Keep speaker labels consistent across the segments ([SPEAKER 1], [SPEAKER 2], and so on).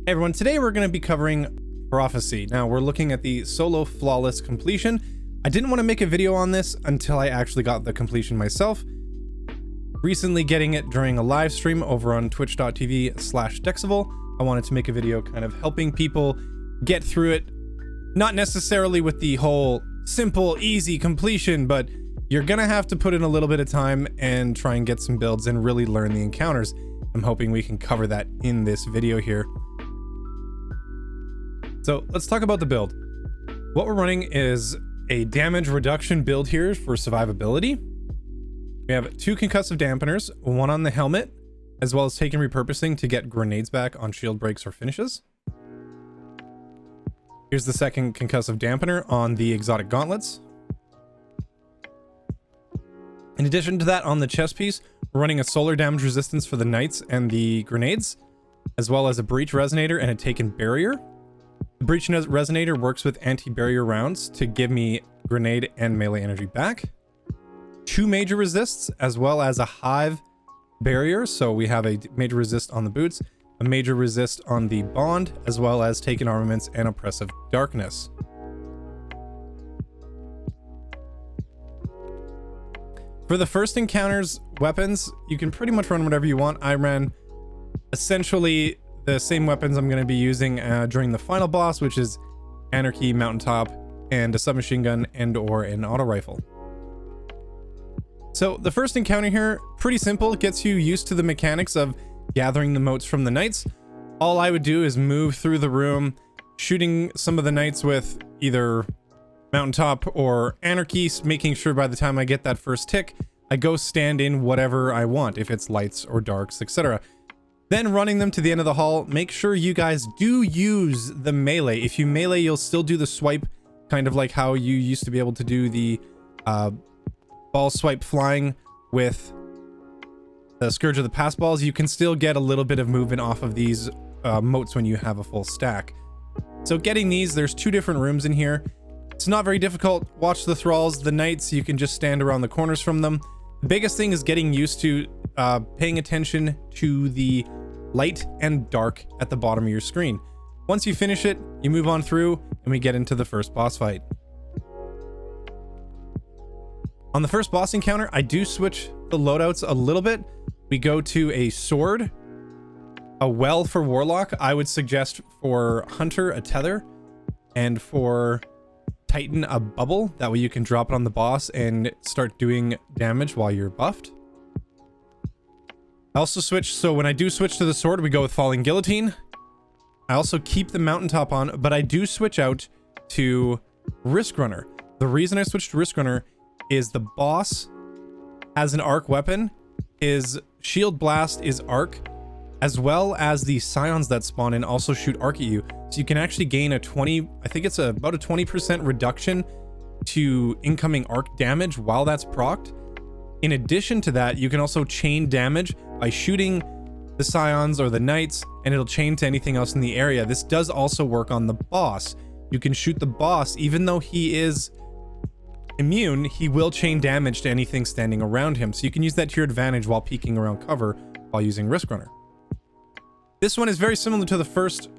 [SPEAKER 1] Hey everyone, today we're going to be covering Prophecy. Now we're looking at the solo flawless completion. I didn't want to make a video on this until I actually got the completion myself. Recently getting it during a live stream over on twitch.tv/Dexival. I wanted to make a video kind of helping people get through it. Not necessarily with the whole simple, easy completion, but you're going to have to put in a little bit of time and try and get some builds and really learn the encounters. I'm hoping we can cover that in this video here. So let's talk about the build. What we're running is a damage reduction build here for survivability. We have 2 concussive dampeners, 1 on the helmet, as well as taking repurposing to get grenades back on shield breaks or finishes. Here's the second concussive dampener on the exotic gauntlets. In addition to that, on the chest piece, we're running a solar damage resistance for the knights and the grenades, as well as a breach resonator and a taken barrier. The breach resonator works with anti-barrier rounds to give me grenade and melee energy back. 2 major resists, as well as a hive barrier. So we have a major resist on the boots, a major resist on the bond, as well as taken armaments and oppressive darkness. For the first encounters weapons, you can pretty much run whatever you want. I ran essentially the same weapons I'm going to be using during the final boss, which is Anarchy, Mountaintop, and a submachine gun and or an auto rifle. So the first encounter here, pretty simple, gets you used to the mechanics of gathering the motes from the knights. All I would do is move through the room, shooting some of the knights with either Mountaintop or Anarchy, making sure by the time I get that first tick, I go stand in whatever I want, if it's lights or darks, etc. Then running them to the end of the hall. Make sure you guys do use the melee. If you melee, you'll still do the swipe, kind of like how you used to be able to do the ball swipe flying with the Scourge of the Past balls. You can still get a little bit of movement off of these motes when you have a full stack. So getting these, there's 2 different rooms in here. It's not very difficult. Watch the thralls, the knights, you can just stand around the corners from them. The biggest thing is getting used to paying attention to the light and dark at the bottom of your screen. Once you finish it, you move on through and we get into the first boss fight. On the first boss encounter, I do switch the loadouts a little bit. We go to a sword, a well for warlock. I would suggest for hunter a tether, and for titan a bubble. That way you can drop it on the boss and start doing damage while you're buffed. I also switch, so when I do switch to the sword, we go with falling guillotine. I also keep the mountaintop on, but I do switch out to risk runner. The reason I switched to risk runner is the boss has an arc weapon. His shield blast is arc, as well as the scions that spawn in also shoot arc at you. So you can actually gain a 20, I think it's about a 20% reduction to incoming arc damage while that's procced. In addition to that, you can also chain damage by shooting the scions or the knights, and it'll chain to anything else in the area. This does also work on the boss. You can shoot the boss, even though he is immune, he will chain damage to anything standing around him. So you can use that to your advantage while peeking around cover while using risk runner. This one is very similar to the first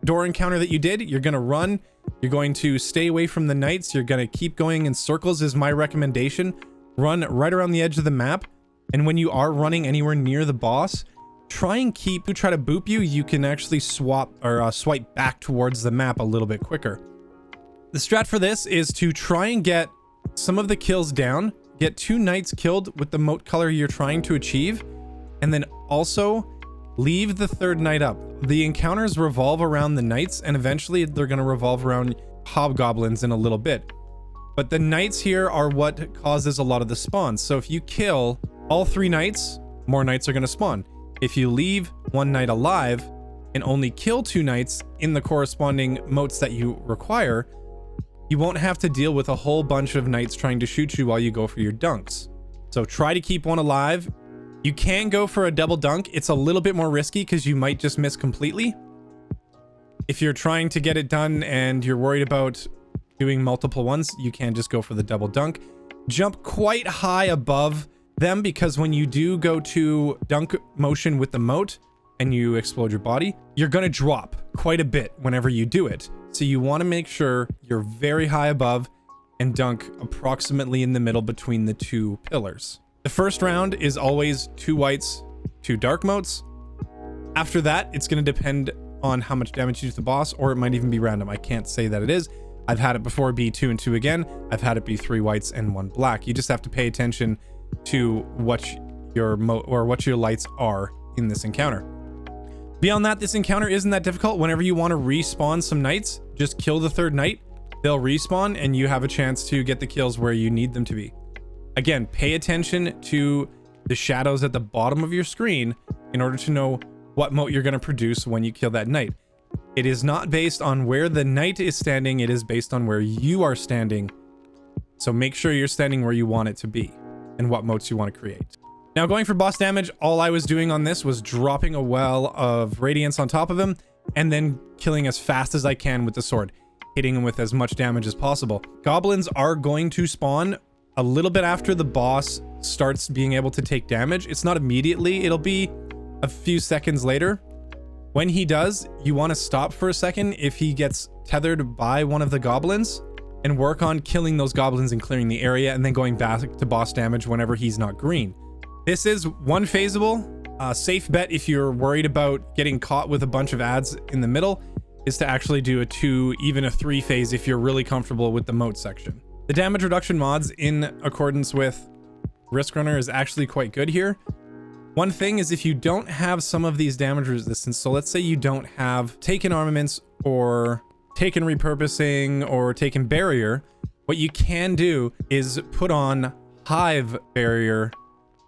[SPEAKER 1] door encounter that you did. You're going to run, you're going to stay away from the knights, you're going to keep going in circles is my recommendation. Run right around the edge of the map, and when you are running anywhere near the boss, try to boop you, you can actually swap or swipe back towards the map a little bit quicker. The strat for this is to try and get some of the kills down, get 2 knights killed with the mote color you're trying to achieve, and then also leave the 3rd knight up. The encounters revolve around the knights, and eventually they're going to revolve around hobgoblins in a little bit. But the knights here are what causes a lot of the spawns. So if you kill all 3 knights, more knights are going to spawn. If you leave 1 knight alive and only kill 2 knights in the corresponding motes that you require, you won't have to deal with a whole bunch of knights trying to shoot you while you go for your dunks. So try to keep 1 alive. You can go for a double dunk. It's a little bit more risky because you might just miss completely. If you're trying to get it done and you're worried about doing multiple ones, you can just go for the double dunk. Jump quite high above them, because when you do go to dunk motion with the mote, and you explode your body, you're going to drop quite a bit whenever you do it. So you want to make sure you're very high above and dunk approximately in the middle between the two pillars. The first round is always 2 whites, 2 dark motes. After that, it's going to depend on how much damage you do to the boss, or it might even be random. I can't say that it is. I've had it before be 2 and 2 again. I've had it be 3 whites and 1 black. You just have to pay attention to what your lights are in this encounter. Beyond that, this encounter isn't that difficult. Whenever you want to respawn some knights, just kill the 3rd knight. They'll respawn and you have a chance to get the kills where you need them to be. Again, pay attention to the shadows at the bottom of your screen in order to know what mote you're going to produce when you kill that knight. It is not based on where the knight is standing, it is based on where you are standing. So make sure you're standing where you want it to be and what motes you want to create. Now, going for boss damage, all I was doing on this was dropping a well of radiance on top of him and then killing as fast as I can with the sword, hitting him with as much damage as possible. Goblins are going to spawn a little bit after the boss starts being able to take damage. It's not immediately, it'll be a few seconds later. When he does, you want to stop for a second if he gets tethered by one of the goblins and work on killing those goblins and clearing the area and then going back to boss damage whenever he's not green. This is one phaseable. Safe bet if you're worried about getting caught with a bunch of ads in the middle is to actually do a 2, even a 3 phase if you're really comfortable with the moat section. The damage reduction mods in accordance with Risk Runner is actually quite good here. One thing is if you don't have some of these damage resistance, so let's say you don't have Taken Armaments or Taken Repurposing or Taken Barrier, what you can do is put on Hive Barrier,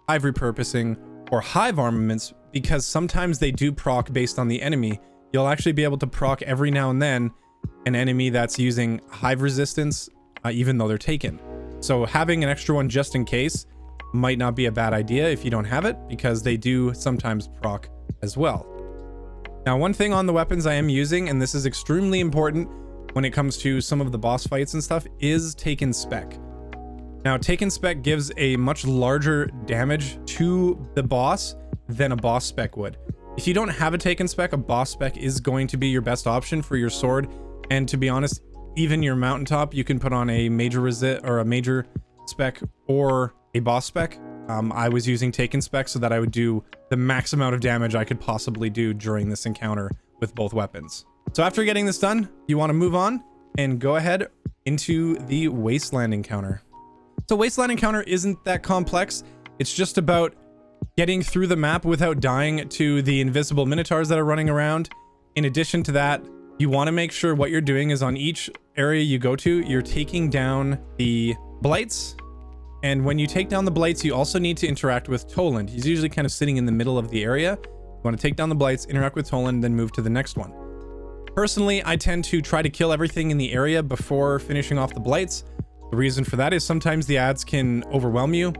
[SPEAKER 1] Hive Repurposing, or Hive Armaments, because sometimes they do proc based on the enemy. You'll actually be able to proc every now and then an enemy that's using Hive Resistance, even though they're taken. So having an extra one just in case might not be a bad idea if you don't have it, because they do sometimes proc as well. Now, one thing on the weapons I am using, and this is extremely important when it comes to some of the boss fights and stuff, is Taken Spec. Now, Taken Spec gives a much larger damage to the boss than a boss spec would. If you don't have a Taken Spec, a boss spec is going to be your best option for your sword. And to be honest, even your Mountaintop, you can put on a major spec or a boss spec. I was using Taken Spec so that I would do the max amount of damage I could possibly do during this encounter with both weapons. So after getting this done, you want to move on and go ahead into the Wasteland encounter. So Wasteland encounter isn't that complex. It's just about getting through the map without dying to the invisible minotaurs that are running around. In addition to that, you want to make sure what you're doing is on each area you go to, you're taking down the blights. And when you take down the blights, you also need to interact with Toland. He's usually kind of sitting in the middle of the area. You want to take down the blights, interact with Toland, then move to the next one. Personally, I tend to try to kill everything in the area before finishing off the blights. The reason for that is sometimes the ads can overwhelm you,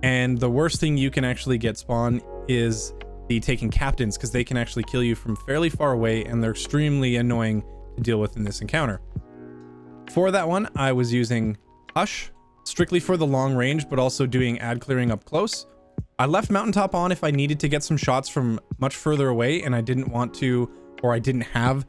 [SPEAKER 1] and the worst thing you can actually get spawn is the Taken Captains, because they can actually kill you from fairly far away, and they're extremely annoying to deal with in this encounter. For that one, I was using Hush, strictly for the long range, but also doing ad clearing up close. I left Mountaintop on if I needed to get some shots from much further away, and I didn't want to, or I didn't have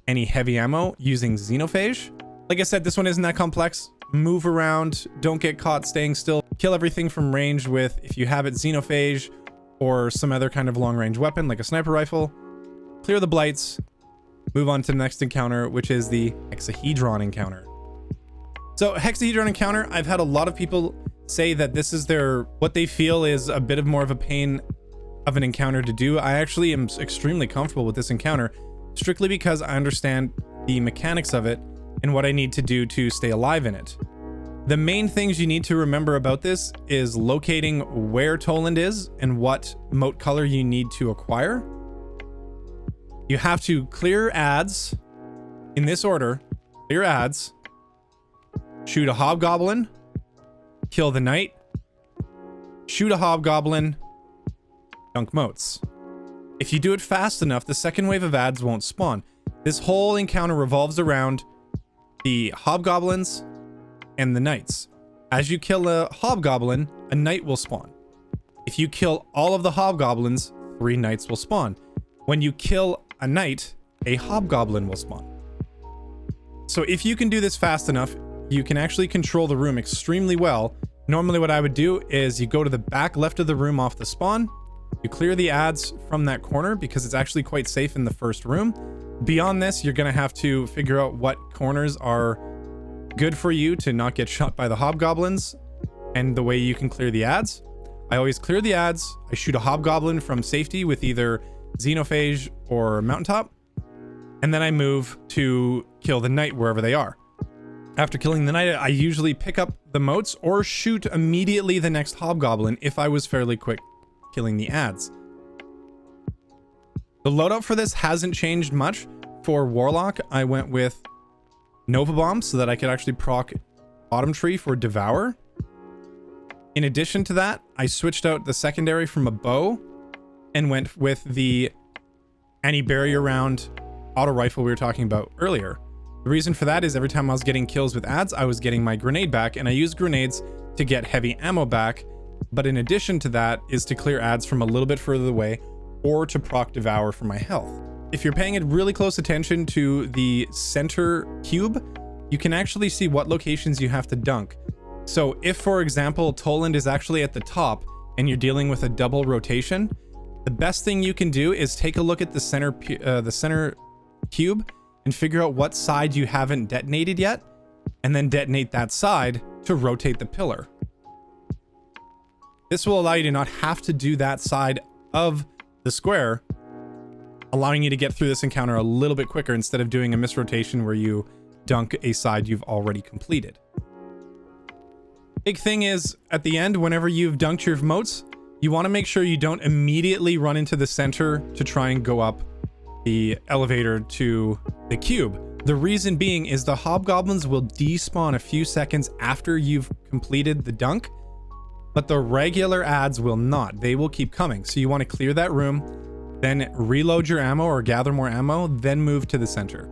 [SPEAKER 1] any heavy ammo, using Xenophage. Like I said, this one isn't that complex. Move around, don't get caught staying still, kill everything from range with, if you have it, Xenophage or some other kind of long range weapon like a sniper rifle. Clear the blights, move on to the next encounter, which is the Hexahedron encounter. So Hexahedron encounter, I've had a lot of people say that this is what they feel is a bit of more of a pain of an encounter to do. I actually am extremely comfortable with this encounter, strictly because I understand the mechanics of it and what I need to do to stay alive in it. The main things you need to remember about this is locating where Toland is and what mote color you need to acquire. You have to clear ads in this order. Clear ads, shoot a hobgoblin, kill the knight, shoot a hobgoblin, dunk motes. If you do it fast enough, the second wave of ads won't spawn. This whole encounter revolves around the hobgoblins and the knights. As you kill a hobgoblin, a knight will spawn. If you kill all of the hobgoblins, 3 knights will spawn. when you kill a knight, a hobgoblin will spawn. So if you can do this fast enough, you can actually control the room extremely well. Normally what I would do is you go to the back left of the room off the spawn, you clear the ads from that corner because it's actually quite safe in the first room. Beyond this, you're going to have to figure out what corners are good for you to not get shot by the hobgoblins and the way you can clear the ads. I always clear the ads. I shoot a hobgoblin from safety with either Xenophage or Mountaintop, and then I move to kill the knight wherever they are. After killing the knight, I usually pick up the moats or shoot immediately the next hobgoblin if I was fairly quick killing the ads. The loadout for this hasn't changed much. For Warlock, I went with Nova Bomb so that I could actually proc Bottom Tree for Devour. In addition to that, I switched out the secondary from a bow and went with the anti-barrier round auto rifle we were talking about earlier. The reason for that is every time I was getting kills with ads, I was getting my grenade back, and I used grenades to get heavy ammo back. But in addition to that is to clear ads from a little bit further away or to proc Devour for my health. If you're paying really close attention to the center cube, you can actually see what locations you have to dunk. So if, for example, Toland is actually at the top and you're dealing with a double rotation, the best thing you can do is take a look at the center cube and figure out what side you haven't detonated yet, and then detonate that side to rotate the pillar. This will allow you to not have to do that side of the square, allowing you to get through this encounter a little bit quicker instead of doing a misrotation where you dunk a side you've already completed. Big thing is, at the end, whenever you've dunked your moats, you want to make sure you don't immediately run into the center to try and go up the elevator to the cube. The reason being is the hobgoblins will despawn a few seconds after you've completed the dunk, but the regular ads will not. They will keep coming. So you want to clear that room, then reload your ammo or gather more ammo, then move to the center.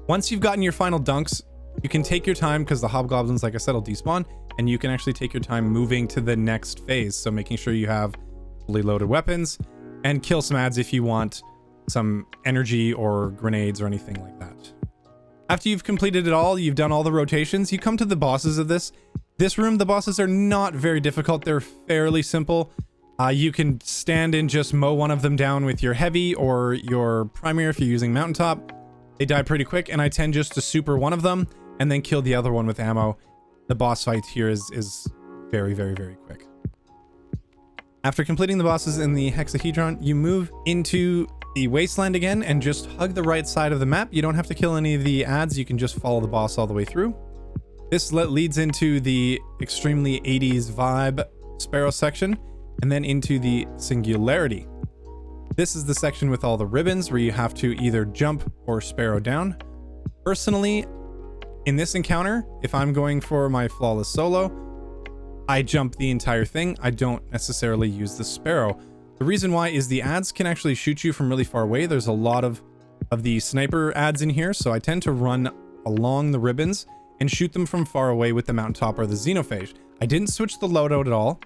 [SPEAKER 1] Once you've gotten your final dunks, you can take your time because the hobgoblins, like I said, will despawn, and you can actually take your time moving to the next phase. So making sure you have fully loaded weapons and kill some ads if you want some energy or grenades or anything like that. After you've completed it all, you've done all the rotations, you come to the bosses of this room. The bosses are not very difficult. They're fairly simple. You can stand and just mow one of them down with your heavy or your primary if you're using Mountaintop. They die pretty quick, and I tend just to super one of them and then kill the other one with ammo. The boss fight here is very, very, very quick. After completing the bosses in the Hexahedron, you move into the Wasteland again and just hug the right side of the map. You don't have to kill any of the ads. You can just follow the boss all the way through. This leads into the extremely 80s vibe Sparrow section, and then into the Singularity. This is the section with all the ribbons where you have to either jump or Sparrow down. Personally, in this encounter, if I'm going for my flawless solo, I jump the entire thing. I don't necessarily use the Sparrow. The reason why is the ads can actually shoot you from really far away. There's a lot of the sniper ads in here, so I tend to run along the ribbons and shoot them from far away with the Mountaintop or the Xenophage. I didn't switch the loadout at all.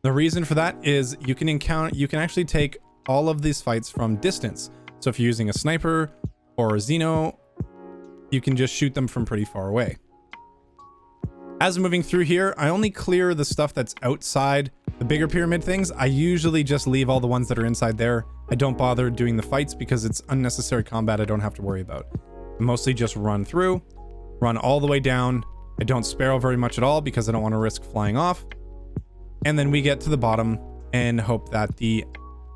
[SPEAKER 1] The reason for that is you can actually take all of these fights from distance. So if you're using a sniper or a Xeno, you can just shoot them from pretty far away. As I'm moving through here, I only clear the stuff that's outside the bigger pyramid things. I usually just leave all the ones that are inside there. I don't bother doing the fights because it's unnecessary combat I don't have to worry about. I mostly just run through, run all the way down. I don't Sparrow very much at all because I don't want to risk flying off. And then we get to the bottom and hope that the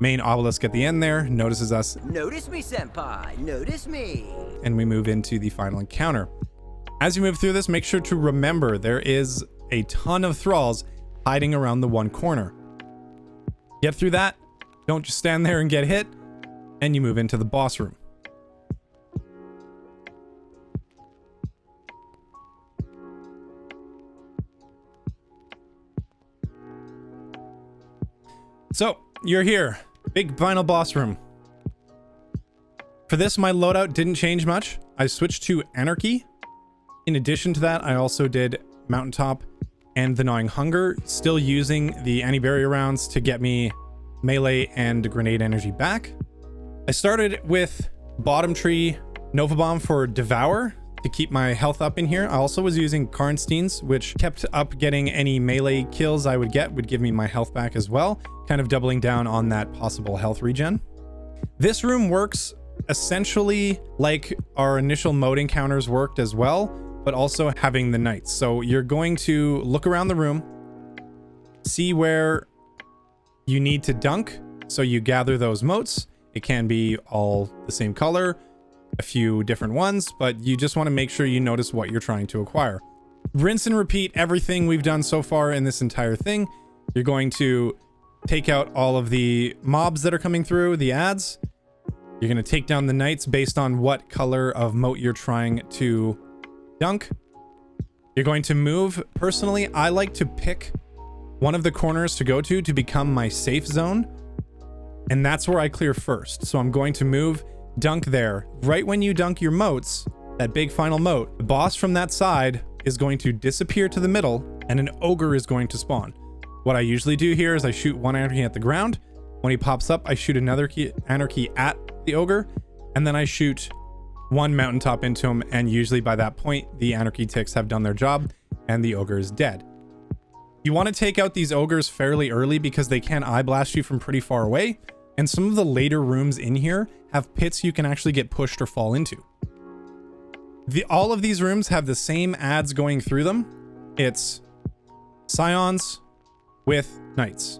[SPEAKER 1] main obelisk at the end there notices us.
[SPEAKER 2] Notice me, senpai. Notice me.
[SPEAKER 1] And we move into the final encounter. As you move through this, make sure to remember there is a ton of thralls hiding around the one corner. Get through that. Don't just stand there and get hit. And you move into the boss room. So, you're here. Big final boss room. For this, my loadout didn't change much. I switched to Anarchy. In addition to that, I also did Mountaintop and the Gnawing Hunger, still using the anti-barrier rounds to get me melee and grenade energy back. I started with bottom tree Nova Bomb for Devour to keep my health up in here. I also was using Karnsteins, which kept up getting any melee kills I would get, would give me my health back as well, kind of doubling down on that possible health regen. This room works essentially like our initial mode encounters worked as well, but also having the knights. So you're going to look around the room, see where you need to dunk. So you gather those motes. It can be all the same color, a few different ones, but you just want to make sure you notice what you're trying to acquire. Rinse and repeat everything we've done so far in this entire thing. You're going to take out all of the mobs that are coming through, the ads. You're going to take down the knights based on what color of moat you're trying to dunk. You're going to move. Personally, I like to pick one of the corners to go to become my safe zone. And that's where I clear first. So I'm going to move, dunk there. Right when you dunk your moats, that big final moat, the boss from that side is going to disappear to the middle and an ogre is going to spawn. What I usually do here is I shoot one anarchy at the ground. When he pops up, I shoot another anarchy at the ogre, and then I shoot one mountaintop into him, and usually by that point, the anarchy ticks have done their job and the ogre is dead. You want to take out these ogres fairly early because they can eye blast you from pretty far away, and some of the later rooms in here have pits you can actually get pushed or fall into. All of these rooms have the same ads going through them. It's scions with knights,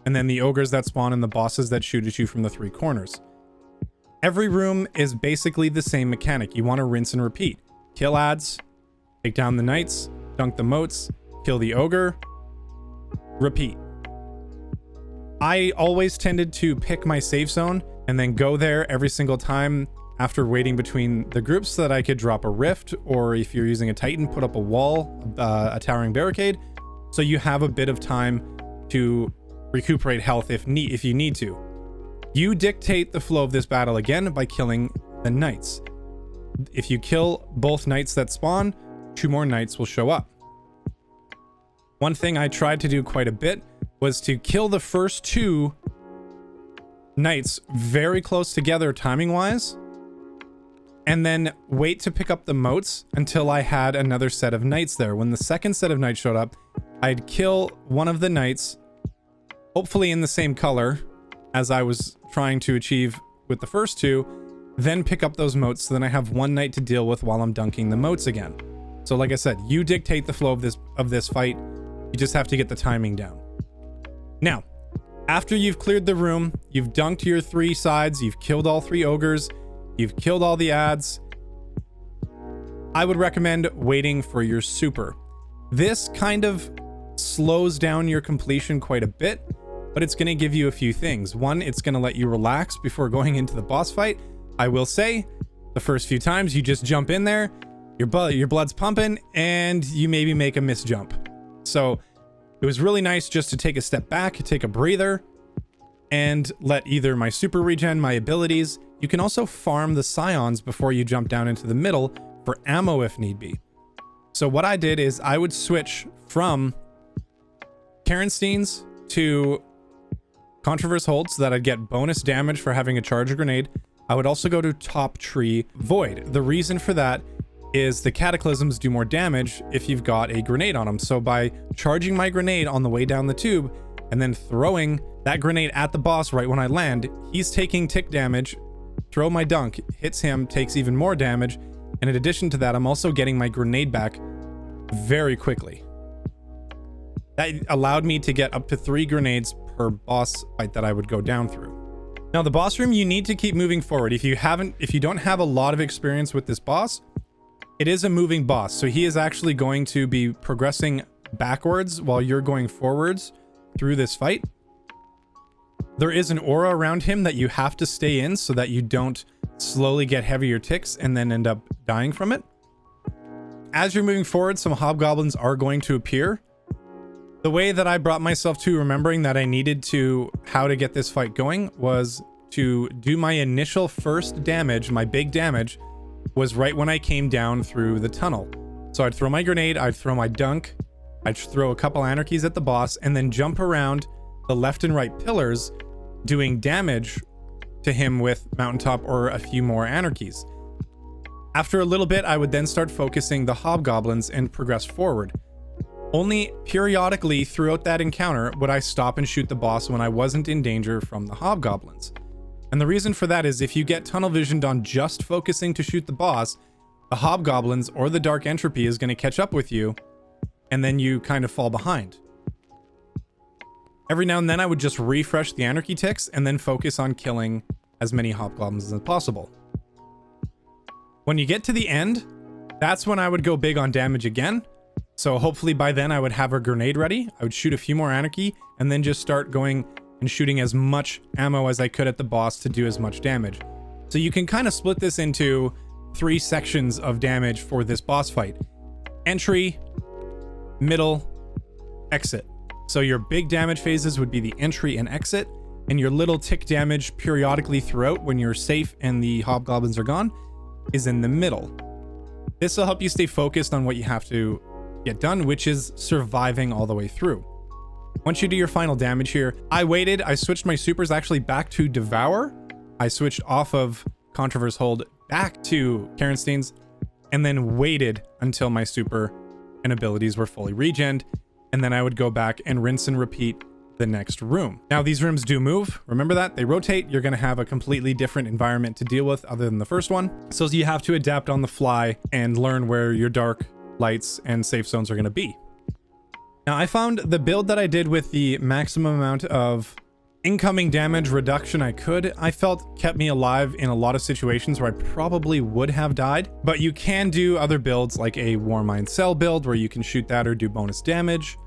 [SPEAKER 1] and then the ogres that spawn and the bosses that shoot at you from the three corners. Every room is basically the same mechanic. You want to rinse and repeat. Kill ads, take down the knights, dunk the moats, kill the ogre, repeat. I always tended to pick my safe zone and then go there every single time after waiting between the groups so that I could drop a rift, or if you're using a titan, put up a wall, a towering barricade, so you have a bit of time to recuperate health if you need to. You dictate the flow of this battle again by killing the knights. If you kill both knights that spawn, 2 more knights will show up. One thing I tried to do quite a bit was to kill the first 2 knights very close together timing wise, and then wait to pick up the moats until I had another set of knights there. When the second set of knights showed up, I'd kill one of the knights, hopefully in the same color as I was trying to achieve with the first 2, then pick up those moats, so then I have 1 knight to deal with while I'm dunking the moats again. So like I said, you dictate the flow of this fight. You just have to get the timing down. Now, after you've cleared the room, you've dunked your 3 sides, you've killed all 3 ogres, you've killed all the ads, I would recommend waiting for your super. This kind of slows down your completion quite a bit, but it's going to give you a few things. One, it's going to let you relax before going into the boss fight. I will say, the first few times you just jump in there, your blood's pumping, and you maybe make a misjump. So it was really nice just to take a step back, take a breather, and let either my super regen, my abilities. You can also farm the scions before you jump down into the middle for ammo if need be. So what I did is I would switch from Karnsteins to Controverse Hold so that I'd get bonus damage for having a charge grenade. I would also go to Top Tree Void. The reason for that is the Cataclysms do more damage if you've got a grenade on them. So by charging my grenade on the way down the tube and then throwing that grenade at the boss right when I land, he's taking tick damage. Throw my dunk, hits him, takes even more damage. And in addition to that, I'm also getting my grenade back very quickly. That allowed me to get up to 3 grenades per boss fight that I would go down through. Now the boss room, you need to keep moving forward. If you don't have a lot of experience with this boss, it is a moving boss. So he is actually going to be progressing backwards while you're going forwards through this fight. There is an aura around him that you have to stay in so that you don't slowly get heavier ticks and then end up dying from it. As you're moving forward, some hobgoblins are going to appear. The way that I brought myself to remembering that I needed to how to get this fight going was to do my initial first damage. My big damage was right when I came down through the tunnel. So I'd throw my grenade, I'd throw my dunk, I'd throw a couple anarchies at the boss, and then jump around the left and right pillars doing damage to him with Mountaintop or a few more anarchies. After a little bit, I would then start focusing the hobgoblins and progress forward. Only periodically throughout that encounter would I stop and shoot the boss when I wasn't in danger from the hobgoblins. And the reason for that is if you get tunnel visioned on just focusing to shoot the boss, the hobgoblins or the dark entropy is going to catch up with you, and then you kind of fall behind. Every now and then I would just refresh the anarchy ticks and then focus on killing as many hobgoblins as possible. When you get to the end, that's when I would go big on damage again. So hopefully by then I would have a grenade ready. I would shoot a few more anarchy and then just start going and shooting as much ammo as I could at the boss to do as much damage. So you can kind of split this into 3 sections of damage for this boss fight. Entry, middle, exit. So your big damage phases would be the entry and exit, and your little tick damage periodically throughout when you're safe and the hobgoblins are gone is in the middle. This will help you stay focused on what you have to get done, which is surviving all the way through. Once you do your final damage here, I waited. I switched my supers actually back to Devour. I switched off of Controverse Hold back to Karenstein's, and then waited until my super and abilities were fully regened, and then I would go back and rinse and repeat the next room. Now these rooms do move. Remember that? They rotate. You're going to have a completely different environment to deal with other than the first one. So you have to adapt on the fly and learn where your dark lights and safe zones are going to be. Now I found the build that I did with the maximum amount of incoming damage reduction I felt kept me alive in a lot of situations where I probably would have died. But you can do other builds like a Warmind Cell build where you can shoot that or do bonus damage.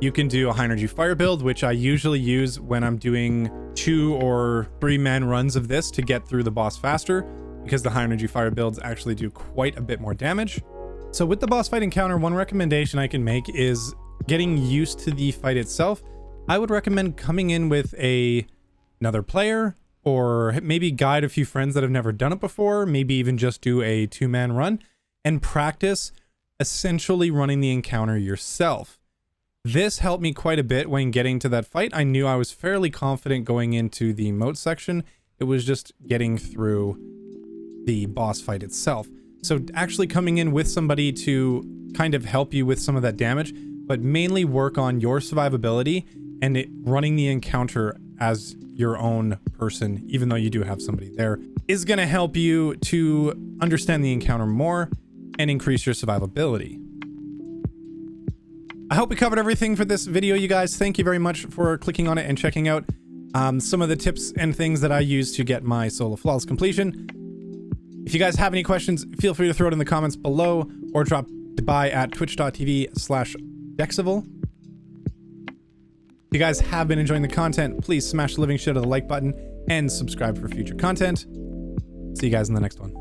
[SPEAKER 1] You can do a high energy fire build, which I usually use when I'm doing 2 or 3 man runs of this to get through the boss faster, because the high energy fire builds actually do quite a bit more damage. So with the boss fight encounter, one recommendation I can make is getting used to the fight itself. I would recommend coming in with another player, or maybe guide a few friends that have never done it before, maybe even just do a 2-man run and practice essentially running the encounter yourself. This helped me quite a bit when getting to that fight. I knew I was fairly confident going into the moat section. It was just getting through the boss fight itself. So actually coming in with somebody to kind of help you with some of that damage, but mainly work on your survivability and running the encounter as your own person, even though you do have somebody there, is going to help you to understand the encounter more and increase your survivability. I hope we covered everything for this video, you guys. Thank you very much for clicking on it and checking out some of the tips and things that I use to get my solo flawless completion. If you guys have any questions, feel free to throw it in the comments below or drop by at twitch.tv/Dexivil. If you guys have been enjoying the content, please smash the living shit out of the like button and subscribe for future content. See you guys in the next one.